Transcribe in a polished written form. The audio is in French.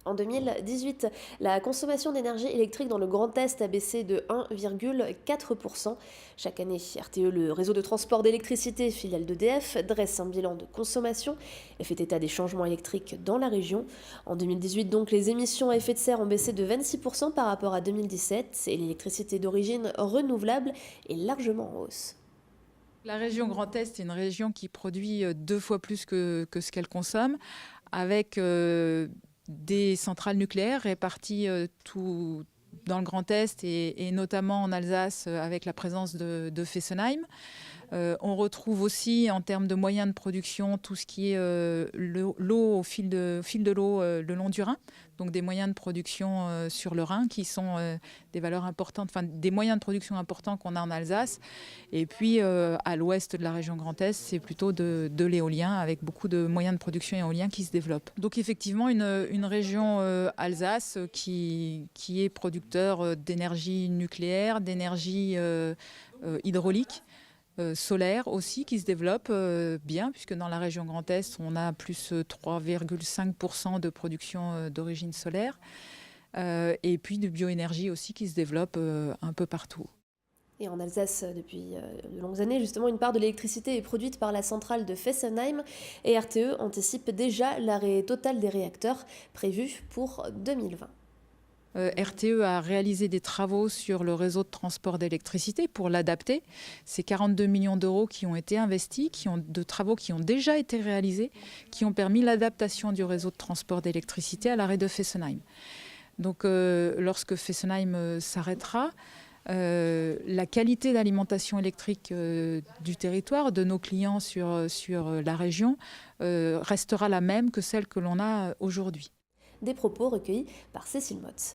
En 2018, la consommation d'énergie électrique dans le Grand Est a baissé de 1,4%. Chaque année, RTE, le réseau de transport d'électricité, filiale d'EDF, dresse un bilan de consommation et fait état des changements électriques dans la région. En 2018, donc, les émissions à effet de serre ont baissé de 26% par rapport à 2017 et l'électricité d'origine renouvelable est largement en hausse. La région Grand Est est une région qui produit 2 fois plus que ce qu'elle consomme, avec des centrales nucléaires réparties tout dans le Grand Est et notamment en Alsace avec la présence de Fessenheim. On retrouve aussi en termes de moyens de production tout ce qui est l'eau au fil de l'eau le long du Rhin, donc des moyens de production sur le Rhin qui sont des valeurs importantes, enfin des moyens de production importants qu'on a en Alsace. Et puis à l'ouest de la région Grand Est, c'est plutôt de l'éolien avec beaucoup de moyens de production éolien qui se développent. Donc effectivement une région Alsace qui est producteur d'énergie nucléaire, d'énergie hydraulique, solaire aussi qui se développe bien, puisque dans la région Grand Est, on a plus 3,5% de production d'origine solaire, et puis de bioénergie aussi qui se développe un peu partout. Et en Alsace, depuis de longues années, justement, une part de l'électricité est produite par la centrale de Fessenheim et RTE anticipe déjà l'arrêt total des réacteurs prévu pour 2020. RTE a réalisé des travaux sur le réseau de transport d'électricité pour l'adapter. C'est 42 millions d'euros qui ont été investis, de travaux qui ont déjà été réalisés, qui ont permis l'adaptation du réseau de transport d'électricité à l'arrêt de Fessenheim. Donc lorsque Fessenheim s'arrêtera, la qualité d'alimentation électrique du territoire, de nos clients sur la région, restera la même que celle que l'on a aujourd'hui. Des propos recueillis par Cécile Motz.